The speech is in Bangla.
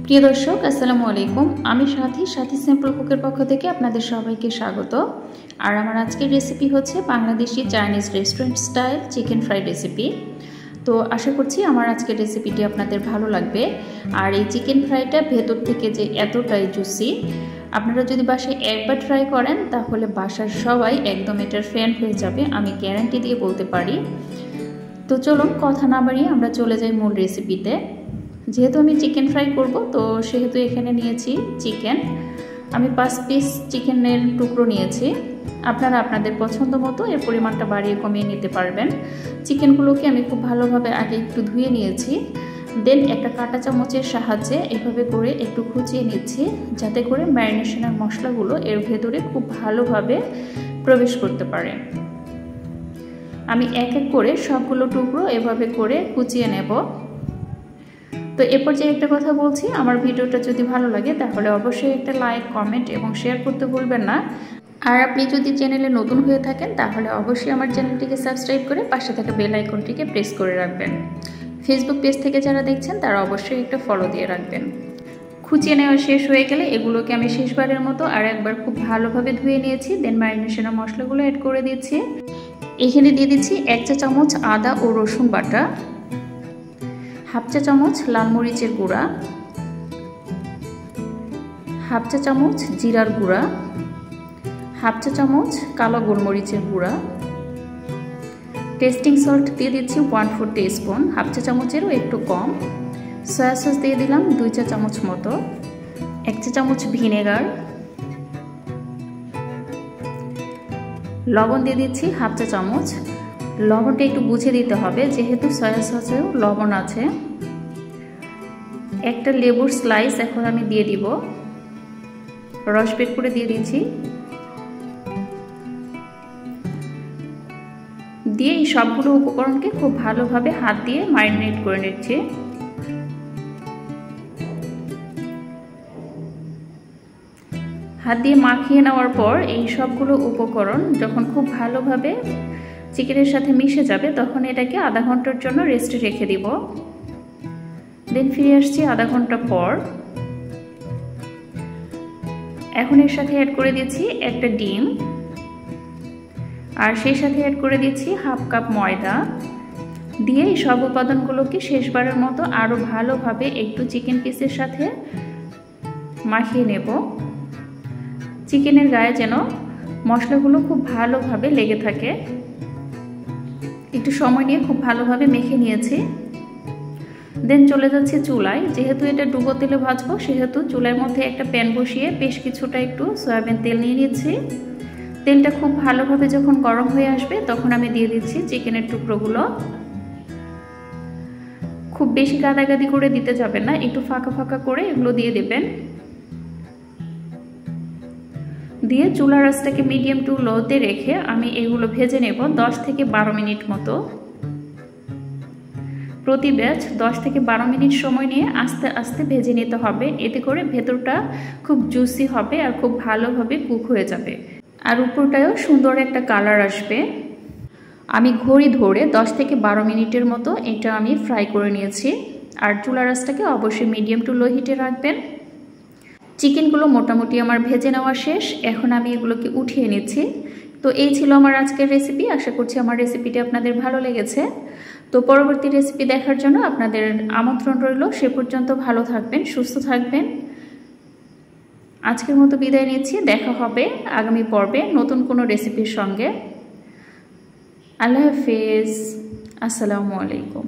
প্রিয় দর্শক আসসালামু আলাইকুম। আমি সাথী সিম্পল কুকের পক্ষ থেকে আপনাদের সবাইকে স্বাগত। আর আমার আজকের রেসিপি হচ্ছে Bangladeshi Chinese restaurant style chicken fry recipe. তো আশা করছি আমার আজকের রেসিপিটি আপনাদের ভালো লাগবে। আর এই চিকেন ফ্রাইটা ভেতর থেকে যে এতটাই জুসি, আপনারা যদি বাসায় একবার ট্রাই করেন তাহলে বাসার সবাই একদম এটার ফ্যান হয়ে যাবে, আমি গ্যারান্টি দিয়ে বলতে পারি। তো চলুন কথা না বাড়িয়ে আমরা চলে যাই মূল রেসিপিতে। যেহেতু আমি চিকেন ফ্রাই করব, তো সেহেতু এখানে নিয়েছি চিকেন। আমি 5 পিস চিকেনের টুকরো নিয়েছি। আপনারা আপনাদের পছন্দ মতো এর পরিমাণটা বাড়িয়ে কমিয়ে নিতে পারবেন। চিকেনগুলোকে আমি খুব ভালোভাবে আগে একটু ধুয়ে নিয়েছি, দেন একটা কাঁটা চামচের সাহায্যে এভাবে করে একটু খুঁচিয়ে নিচ্ছি, যাতে করে ম্যারিনেশনের মশলাগুলো এর ভেতরে খুব ভালোভাবে প্রবেশ করতে পারে। আমি এক এক করে সবগুলো টুকরো এভাবে করে কুচিয়ে নেব। তো এরপর যে একটা কথা বলছি, আমার ভিডিওটা যদি ভালো লাগে তাহলে অবশ্যই একটা লাইক, কমেন্ট এবং শেয়ার করতে ভুলবেন না। আর আপনি যদি চ্যানেলে নতুন হয়ে থাকেন তাহলে অবশ্যই আমার চ্যানেলটিকে সাবস্ক্রাইব করে পাশে থাকা বেল আইকনটিকে প্রেস করে রাখবেন। ফেসবুক পেজ থেকে যারা দেখছেন তারা অবশ্যই একটা ফলো দিয়ে রাখবেন। খুঁচিয়ে নেওয়া শেষ হয়ে গেলে এগুলোকে আমি শেষবারের মতো আর একবার খুব ভালোভাবে ধুয়ে নিয়েছি। দেন ম্যারিনেশনের মশলাগুলো অ্যাড করে দিচ্ছি। এখানে দিয়ে দিচ্ছি 1 চা চামচ আদা ও রসুন বাটা, 1/2 চা চামচ লাল মরিচের গুঁড়া, 1/2 চা চামচ জিরার গুঁড়া, 1/2 চা চামচ কালো গোলমরিচের গুঁড়া, টেস্টিং সল্ট দিয়ে দিচ্ছি 1/4 টিস্পুন, 1/2 চা চামচেরও একটু কম। সয়া সস দিয়ে দিলাম 2 চা চামচ মতো, 1 চা চামচ ভিনেগার, লবণ দিয়ে দিচ্ছি 1/2 চা চামচ। লবণটা একটু বুঝে দিতে হবে, যেহেতু সয়া সসেও লবণ আছে। একটা লেবুর স্লাইস এখন আমি দিয়ে দিব, রস বের করে দিয়ে দিচ্ছি। দিয়ে এই সবগুলো উপকরণকে খুব ভালোভাবে হাত দিয়ে ম্যারিনেট করে নিচ্ছি। হাত দিয়ে মাখিয়ে নেওয়ার পর এই সবগুলো উপকরণ যখন খুব ভালোভাবে চিকেনের সাথে মিশে যাবে, তখন এটাকে আধা ঘন্টার জন্য রেস্টে রেখে দিব। দেন ফিরে আসছি আধা ঘন্টা পর। এখন এর সাথে অ্যাড করে দিচ্ছি একটা ডিম, আর সেই সাথে অ্যাড করে দিচ্ছি 1/2 কাপ ময়দা। দিয়ে এই সব উপাদানগুলোকে শেষবারের মতো আরও ভালোভাবে একটু চিকেন পিসের সাথে মাখিয়ে নেব। চিকেনের গায়ে যেন মশলাগুলো খুব ভালোভাবে লেগে থাকে। একটু সময় নিয়ে খুব ভালোভাবে মেখে নিয়েছি। দেন চলে যাচ্ছে চুলায়। যেহেতু এটা ডুবো তেলে ভাজবো, সেহেতু চুলার মধ্যে একটা প্যান বসিয়ে বেশ কিছুটা একটু সয়াবিন তেল নিয়ে নিচ্ছি। তেলটা খুব ভালোভাবে যখন গরম হয়ে আসবে, তখন আমি দিয়ে দিচ্ছি চিকেনের টুকরোগুলো। খুব বেশি গাদাগাদি করে দিতে যাবেন না, একটু ফাঁকা ফাঁকা করে এগুলো দিয়ে দেবেন। দিয়ে চুলার আঁচটাকে মিডিয়াম টু লোতে রেখে আমি এগুলো ভেজে নেব 10 থেকে 12 মিনিট মতো। প্রতি ব্যাচ 10 থেকে 12 মিনিট সময় নিয়ে আস্তে আস্তে ভেজে নিতে হবে। এতে করে ভেতরটা খুব জুসি হবে আর খুব ভালোভাবে কুক হয়ে যাবে, আর উপরটায়ও সুন্দর একটা কালার আসবে। আমি ঘড়ি ধরে 10 থেকে 12 মিনিটের মতো এটা আমি ফ্রাই করে নিয়েছি। আর চুলার আঁচটাকে অবশ্যই মিডিয়াম টু লো হিটে রাখবেন। চিকেনগুলো মোটামুটি আমার ভেজে নেওয়া শেষ। এখন আমি এগুলোকে উঠিয়ে নিচ্ছি। তো এই ছিল আমার আজকের রেসিপি। আশা করছি আমার রেসিপিটি আপনাদের ভালো লেগেছে। তো পরবর্তী রেসিপি দেখার জন্য আপনাদের আমন্ত্রণ রইল। সে পর্যন্ত ভালো থাকবেন, সুস্থ থাকবেন। আজকের মতো বিদায় নিচ্ছি। দেখা হবে আগামী পর্বে নতুন কোনো রেসিপির সঙ্গে। আল্লাহ হাফেজ, আসসালামু আলাইকুম।